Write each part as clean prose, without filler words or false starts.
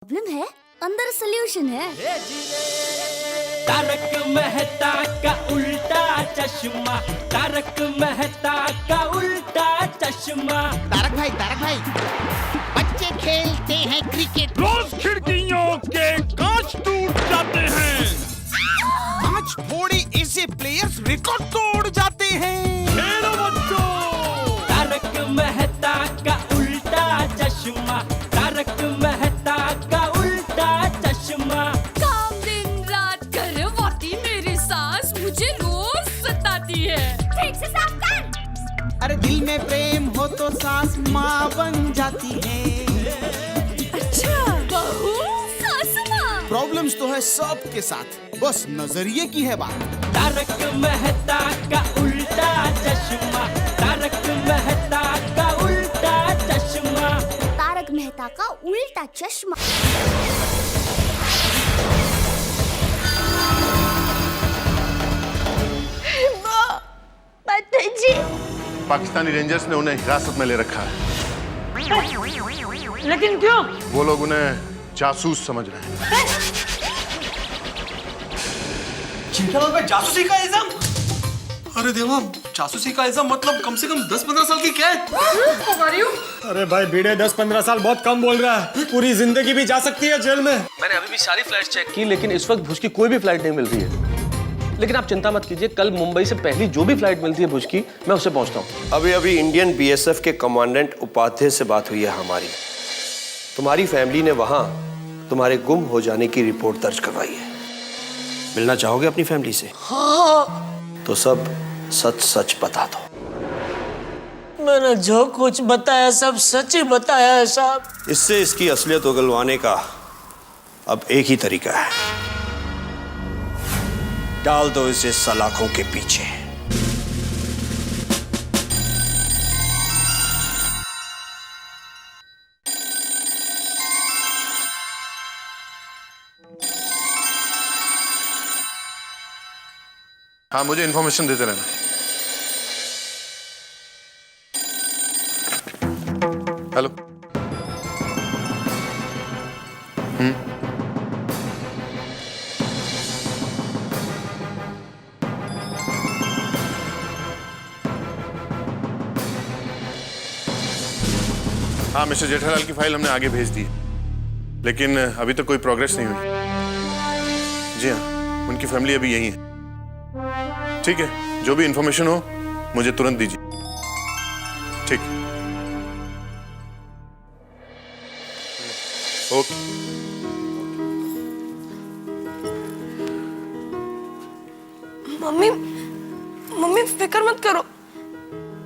Problem है, अंदर solution है। तारक मेहता का उल्टा चश्मा, तारक मेहता का उल्टा चश्मा। तारक भाई, बच्चे खेलते हैं क्रिकेट, रोज खिड़कियों के कांच टूट जाते हैं, कांच फोड़े ऐसे प्लेयर्स रिकॉर्ड तोड़ जाते हैं। खेलो बच्चों। तारक मेहता का उल्टा चश्मा, तारक मेहता का उल्टा चश्मा। काम दिन रात करवाती मेरी सास मुझे रोज सताती है। ठीक से साफ कर। अरे दिल में प्रेम हो तो सास माँ बन जाती है। अच्छा, बहू सास माँ। प्रॉब्लम्स तो है सबके साथ, बस नजरिए की है बात। तारक मेहता का उल्टा चश्मा, तारक मेहता का उल्टा चश्मा। तारक मेहता का उल्टा चश्मा। माताजी, पाकिस्तानी रेंजर्स ने उन्हें हिरासत में ले रखा है। लेकिन क्यों? वो लोग उन्हें जासूस समझ रहे हैं। चिंतालाल पे जासूसी का इल्जाम? अरे देवा, जासूसी का इल्जाम मतलब कम से कम 10-15 साल की कैद। अरे भाई भिड़े 10-15 साल बहुत कम बोल रहा है, पूरी जिंदगी भी जा सकती है जेल में। मैंने अभी भी सारी फ्लाइट चेक की, लेकिन इस वक्त भुज की कोई भी फ्लाइट नहीं मिल रही है। लेकिन आप चिंता मत कीजिए, कल मुंबई से पहली जो भी फ्लाइट मिलती है भुज की, मैं उससे पहुंचता हूँ। अभी अभी इंडियन बीएसएफ के कमांडेंट उपाध्याय से बात हुई है हमारी। तुम्हारी फैमिली ने वहां तुम्हारे गुम हो जाने की रिपोर्ट दर्ज करवाई है। मिलना चाहोगे अपनी फैमिली से? हाँ। तो सब सच सच बता दो। मैंने जो कुछ बताया सब सच ही बताया है साहब। इससे इसकी असलियत उगलवाने का अब एक ही तरीका है, डाल दो इसे सलाखों के पीछे। हाँ, मुझे इन्फॉर्मेशन देते रहना। हेलो। हाँ, मिस्टर जेठालाल की फाइल हमने आगे भेज दी, लेकिन अभी तक कोई प्रोग्रेस नहीं हुई। जी हाँ, उनकी फैमिली अभी यही है। ठीक है, जो भी इंफॉर्मेशन हो मुझे तुरंत दीजिए। ठीक है, ओके। मम्मी फिक्र मत करो,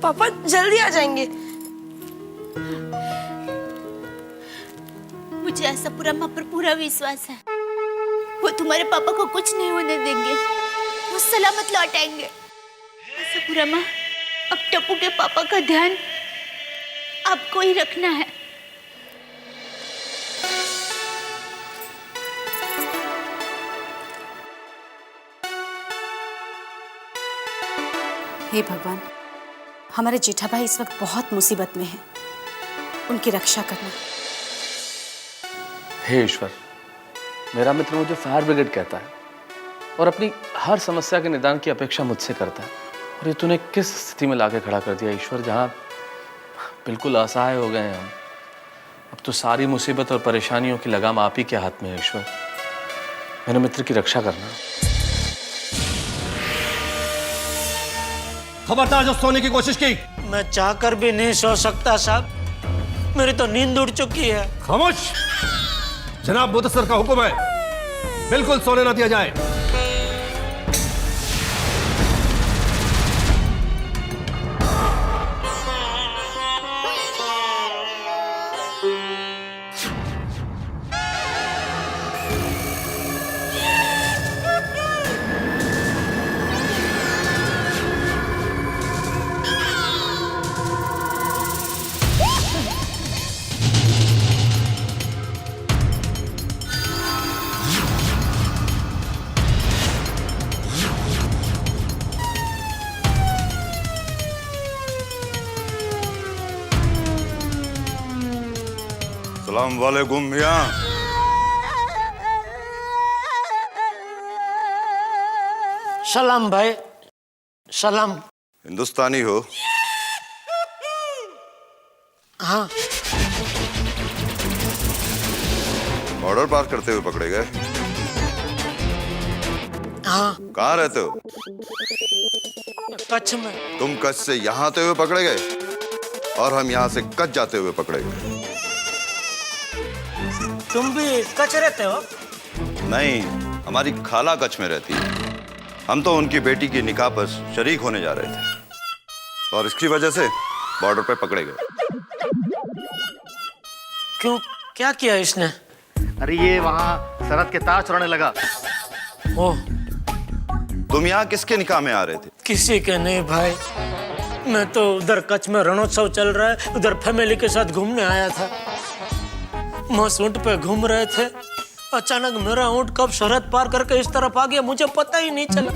पापा जल्दी आ जाएंगे। मुझे आशापुरा पर पूरा विश्वास है, वो तुम्हारे पापा को कुछ नहीं होने देंगे, वो सलामत लौट आएंगे। आशापुरा माँ, अब टप्पू के पापा का ध्यान आपको ही रखना है। हे भगवान, हमारे जेठा भाई इस वक्त बहुत मुसीबत में हैं, उनकी रक्षा करना। हे ईश्वर, मेरा मित्र मुझे फायर ब्रिगेड कहता है और अपनी हर समस्या के निदान की अपेक्षा मुझसे करता है, और ये तूने किस स्थिति में लाके खड़ा कर दिया ईश्वर, जहाँ बिल्कुल असहाय हो गए हैं हम। अब तो सारी मुसीबत और परेशानियों की लगाम आप ही के हाथ में है ईश्वर, मेरे मित्र की रक्षा करना। खबरदार जो सोने की कोशिश की। मैं चाहकर भी नहीं सो सकता साहब, मेरी तो नींद उड़ चुकी है। खामोश, जनाब मुदस्सर का हुक्म है, बिल्कुल सोने ना दिया जाए। सलाम वालेकुम मियां। सलाम भाई, सलाम। हिंदुस्तानी हो? हाँ। बॉर्डर पार करते हुए पकड़े गए? हाँ। कहाँ रहते हो? कच्छ में। तुम कच्छ से यहाँ आते हुए पकड़े गए और हम यहाँ से कच्छ जाते हुए पकड़े गए। तुम भी कच्छ रहते हो? नहीं, हमारी खाला कच्छ में रहती है। हम तो उनकी बेटी की निकाह पर शरीक होने जा रहे थे और इसकी वजह से बॉर्डर पे पकड़े गए। क्यों, क्या किया इसने? अरे ये वहाँ सरहद के तार चुराने लगा। ओह। तुम यहाँ किसके निकाह में आ रहे थे? किसी के नहीं भाई, मैं तो उधर कच्छ में रणोत्सव चल रहा है, उधर फैमिली के साथ घूमने आया था। मस्त ऊंट पे घूम रहे थे, अचानक मेरा ऊंट कब सरहद पार करके इस तरफ आ गया मुझे पता ही नहीं चला,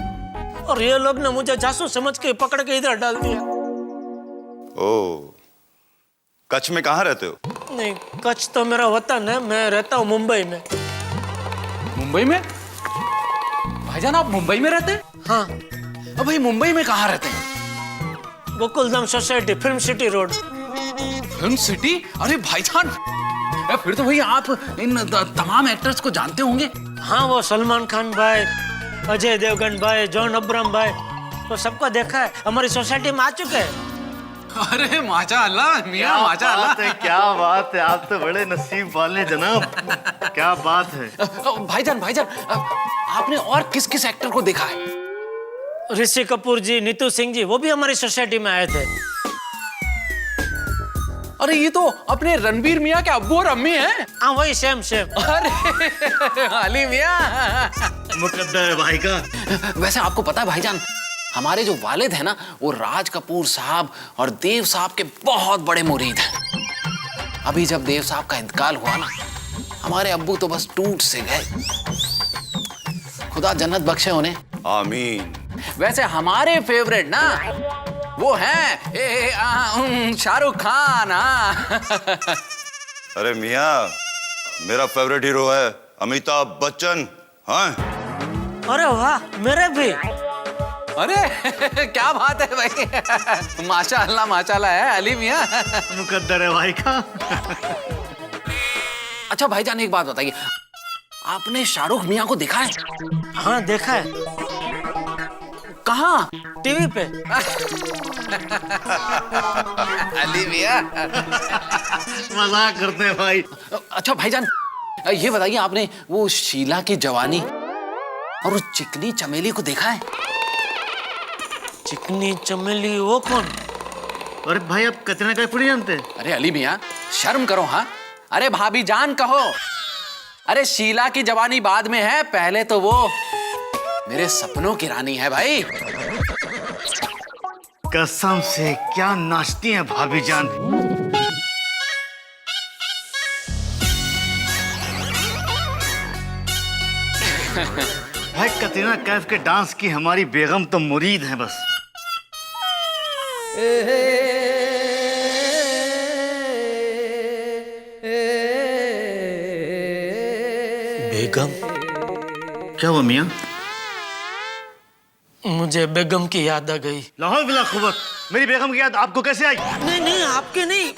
और ये लोग ने मुझे जासूस समझ के पकड़ के इधर डाल दिया। ओह, कच्छ में कहाँ रहते हो? नहीं, कच्छ तो मेरा वतन है, मैं रहता हूँ मुंबई में। मुंबई में? भाईजान आप मुंबई में रहते हैं? हाँ। अब भाई मुंबई में कहाँ रहते हैं? Gokuldham society, film city road. Film city? अरे भाईजान, फिर तो भाई आप इन तमाम एक्टर्स को जानते होंगे। हाँ, वो सलमान खान भाई, अजय देवगन भाई, जॉन अब्राहम भाई, तो सबको देखा है, हमारी सोसाइटी में आ चुके हैं। अरे माशाअल्लाह मियां, माशाअल्लाह। क्या बात है, आप तो बड़े नसीब वाले जनाब। क्या बात है। भाईजान, भाईजान, आपने और किस किस एक्टर को देखा है? ऋषि कपूर जी, नीतू सिंह जी, वो भी हमारी सोसाइटी में आए थे। अरे ये तो अपने रणबीर मियां के अब्बू और अम्मी हैं। हाँ, वही सेम सेम। अरे अली मियां, मुकद्दर है भाई का। वैसे आपको पता है भाईजान, हमारे जो वालिद हैं ना, वो राज कपूर साहब और देव साहब के बहुत बड़े मुरीद हैं। अभी जब देव साहब का इंतकाल हुआ ना, हमारे अब्बू तो बस टूट से गए। खुदा जन्नत बख्शे उन्हें। आमीन। वैसे हमारे फेवरेट ना वो हैं शाहरुख खान। अरे मियाँ, मेरा फेवरेट हीरो है अमिताभ बच्चन। हाँ। अरे वाह, मेरे भी। अरे क्या बात है भाई, माशाअल्लाह माशाअल्लाह है अली मियां। मुकद्दर है भाई का। अच्छा भाईजान, एक बात बताइए, आपने शाहरुख मियां को देखा है? हाँ, देखा है। कहाँ? टीवी पे। अली मियां मजाक करते हैं भाई। अच्छा भाईजान, ये बताइए, आपने वो शीला की जवानी और उस चिकनी चमेली को देखा है? चिकनी चमेली वो कौन? अरे भाई, आप कतरीना कैफ नहीं जानते? अरे अली मियां, शर्म करो। हाँ, अरे भाभी जान कहो। अरे शीला की जवानी बाद में है, पहले तो वो मेरे सपनों की रानी है भाई। कसम से क्या नाचती हैं भाभी जान। भाई, कतरीना कैफ के डांस की हमारी बेगम तो मुरीद हैं बस। बेगम? क्या हुआ मियां? मुझे बेगम की याद आ गई। लाहौल बिला खुबत, मेरी बेगम की याद आपको कैसे आई? नहीं नहीं, आपके नहीं,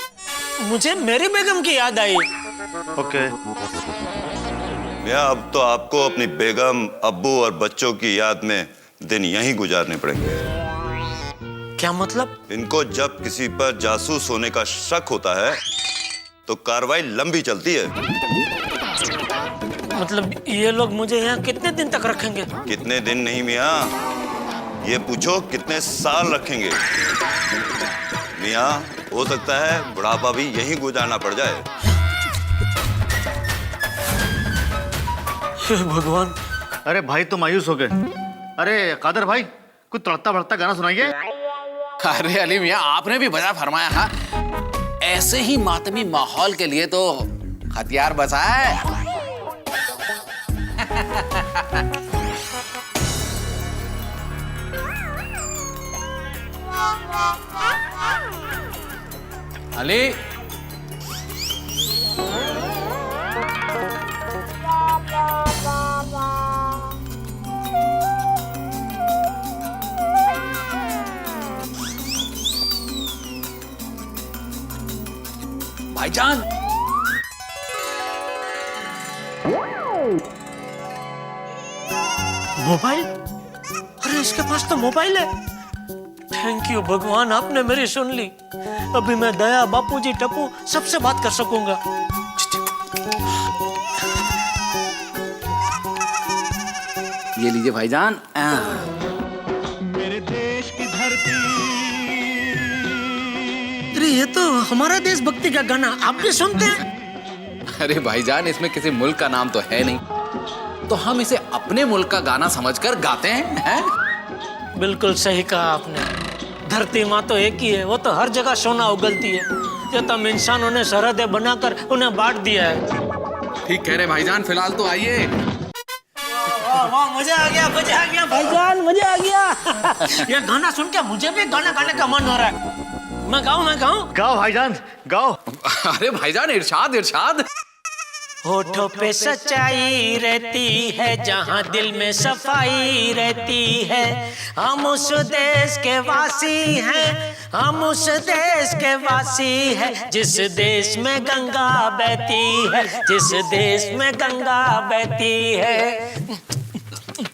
मुझे मेरी बेगम की याद आई। ओके। मियाँ, अब तो आपको अपनी बेगम, अब्बू और बच्चों की याद में दिन यहीं गुजारने पड़ेंगे। क्या मतलब? इनको जब किसी पर जासूस होने का शक होता है तो कार्रवाई लंबी चलती है। मतलब ये लोग मुझे यहाँ कितने दिन तक रखेंगे? कितने दिन नहीं मियाँ, ये पूछो कितने साल रखेंगे। मियाँ, हो सकता है बुढ़ापा भी यहीं गुजारना पड़ जाए। भगवान। अरे भाई, तो मायूस हो गए। अरे कादर भाई, कुछ तड़कता भड़कता गाना सुनाइए। अरे अली मियां, आपने भी बजा फरमाया। हाँ, ऐसे ही मातमी माहौल के लिए तो हथियार बसा है। अली, भाईजान। मोबाइल? अरे इसके पास तो मोबाइल है। थैंक यू भगवान, आपने मेरी सुन ली। अभी मैं दया, बापूजी, टप्पू सबसे बात कर सकूंगा। ये लीजिए भाईजान। मेरे देश की धरती। अरे ये तो हमारा देशभक्ति का गाना आप भी सुनते हैं? अरे भाईजान, इसमें किसी मुल्क का नाम तो है नहीं, तो हम इसे अपने मुल्क का गाना समझकर गाते हैं। बिल्कुल सही कहा आपने। धरती माँ तो एक ही है, वो तो हर जगह सोना उगलती है। जो तुम इंसानों ने सरहदें बनाकर उन्हें बांट दिया है। ठीक कह रहे भाईजान। फिलहाल तो आइए। वाह, मजा आ गया, मजा आ गया भाईजान, मजा आ गया। ये गाना सुन के मुझे भी गाना गाने का मन हो रहा है। मैं गाऊं? गाओ भाईजान, गाओ। अरे भाईजान, इरशाद इरशाद। होठों पे सच्चाई रहती है, जहाँ दिल में सफाई रहती है। हम उस देश के वासी हैं, हम उस देश के वासी हैं, जिस देश में गंगा बहती है, जिस देश में गंगा बहती है।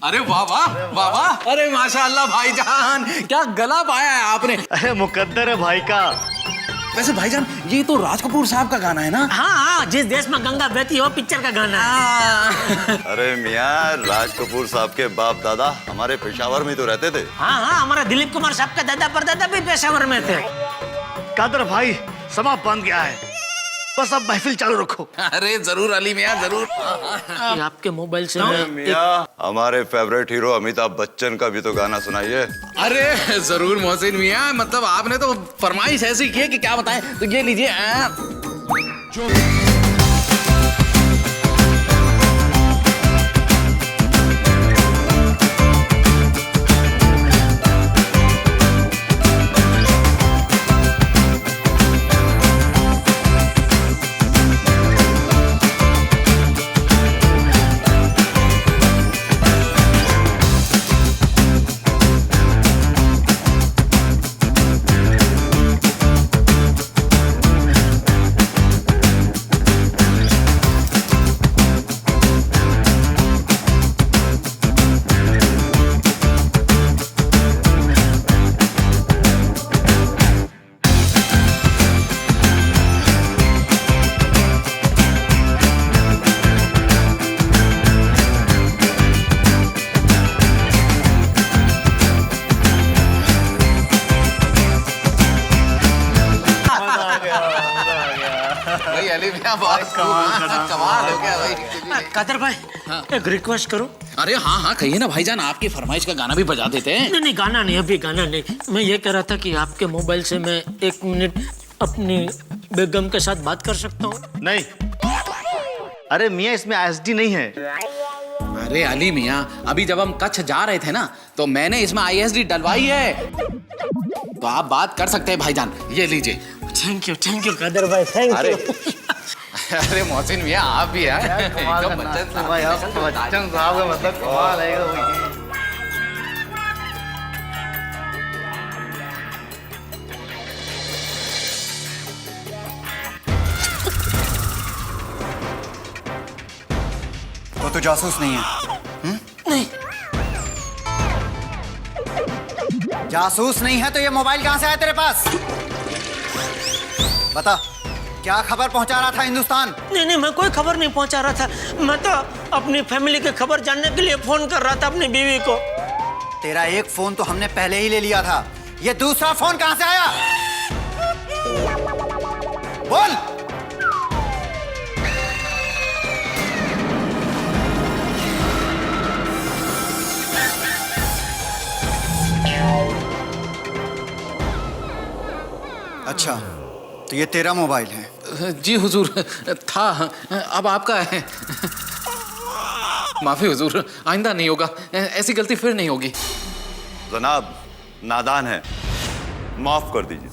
अरे वाह वाह वाह वाह। अरे माशाअल्लाह भाईजान, क्या गला पाया है आपने। अरे मुकद्दर है भाई का। वैसे भाईजान, ये तो राज कपूर साहब का गाना है ना? हाँ, जिस देश में गंगा बहती है वो पिक्चर का गाना है। अरे मियाँ, राज कपूर साहब के बाप दादा हमारे पेशावर में तो रहते थे। हाँ, हमारा दिलीप कुमार साहब का दादा परदादा भी पेशावर में थे। कादर भाई, समा बन गया है, बस अब महफिल चालू रखो। अरे जरूर अली मियाँ, जरूर। ये आपके मोबाइल से मियाँ, हमारे फेवरेट हीरो अमिताभ बच्चन का भी तो गाना सुनाइए। अरे जरूर मोहसिन मियाँ, मतलब आपने तो फरमाइश ऐसी की है कि क्या बताएं। तो ये लीजिए। कमाल हो गया भाई। कादर भाई, एक रिक्वेस्ट करूं? अरे हाँ हाँ, कहिए ना भाईजान, आपकी फरमाइश का गाना भी बजा देते हैं। नहीं, गाना नहीं, अभी गाना नहीं। मैं ये कह रहा था कि आपके मोबाइल से मैं 1 मिनट अपनी बेगम के साथ बात कर सकता हूँ? नहीं। अरे मियाँ, इसमें ISD नहीं है। अरे अली मियाँ, अभी जब हम कच्छ जा रहे थे ना, तो मैंने इसमें ISD डलवाई है, तो आप बात कर सकते हैं भाईजान। ये लीजिए। थैंक यू कादर भाई, थैंक यू। अरे मोहसिन मियाँ, आप भी हैं। बच्चन साहब का मतलब कमाल है। वो तो जासूस नहीं है। नहीं, जासूस नहीं है तो ये मोबाइल कहां से आया तेरे पास? बता, क्या खबर पहुंचा रहा था हिंदुस्तान? नहीं, मैं कोई खबर नहीं पहुंचा रहा था। मैं तो अपनी फैमिली की खबर जानने के लिए फोन कर रहा था अपनी बीवी को। तेरा एक फोन तो हमने पहले ही ले लिया था, ये दूसरा फोन कहां से आया? बोल। अच्छा, तो ये तेरा मोबाइल है? जी हुजूर, था, अब आपका है। माफी हुजूर, आइंदा नहीं होगा, ऐसी गलती फिर नहीं होगी। जनाब नादान है, माफ कर दीजिए।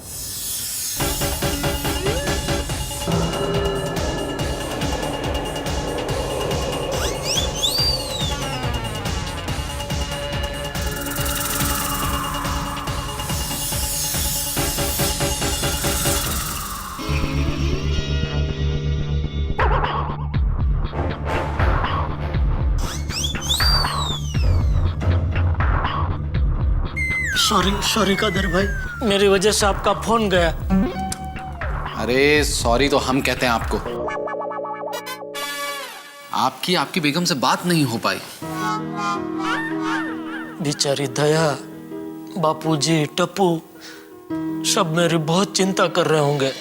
सॉरी कादर भाई, मेरी वजह से आपका फोन गया। अरे सॉरी तो हम कहते हैं आपको। आपकी बेगम से बात नहीं हो पाई। बेचारी दया, बापूजी, टप्पू सब मेरी बहुत चिंता कर रहे होंगे।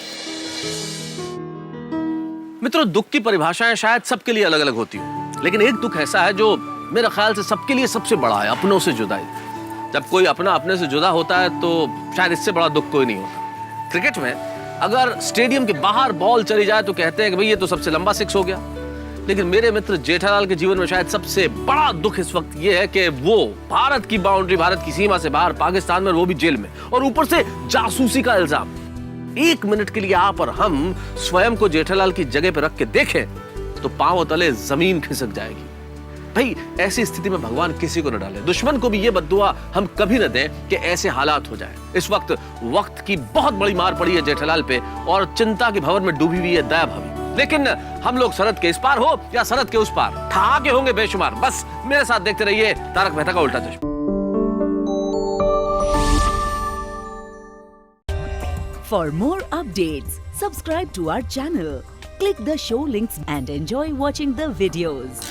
मित्रों, दुख की परिभाषाएं शायद सबके लिए अलग अलग होती हो, लेकिन एक दुख ऐसा है जो मेरा ख्याल से सबके लिए सबसे बड़ा है, अपनों से जुदाई। जब कोई अपना अपने से जुदा होता है तो शायद इससे बड़ा दुख कोई नहीं होता। क्रिकेट में अगर स्टेडियम के बाहर बॉल चली जाए तो कहते हैं कि भाई ये तो सबसे लंबा सिक्स हो गया, लेकिन मेरे मित्र जेठालाल के जीवन में शायद सबसे बड़ा दुख इस वक्त ये है कि वो भारत की बाउंड्री, भारत की सीमा से बाहर पाकिस्तान में, वो भी जेल में, और ऊपर से जासूसी का इल्जाम। एक मिनट के लिए आप और हम स्वयं को जेठालाल की जगह पर रख के देखें तो पांव तले जमीन खिसक जाएगी। भाई ऐसी स्थिति में भगवान किसी को न डाले, दुश्मन को भी ये बद्दुआ हम कभी न दें कि ऐसे हालात हो जाए। इस वक्त की बहुत बड़ी मार पड़ी है जेठालाल पे और चिंता के भंवर में डूबी हुई है दया भाभी। लेकिन हम लोग सरहद के इस पार हो या सरहद के उस पार, ठहाके होंगे बेशुमार। बस मेरे साथ देखते रहिए तारक मेहता का उल्टा चश्मा। For more updates, subscribe to our channel, click the show links and enjoy watching the videos.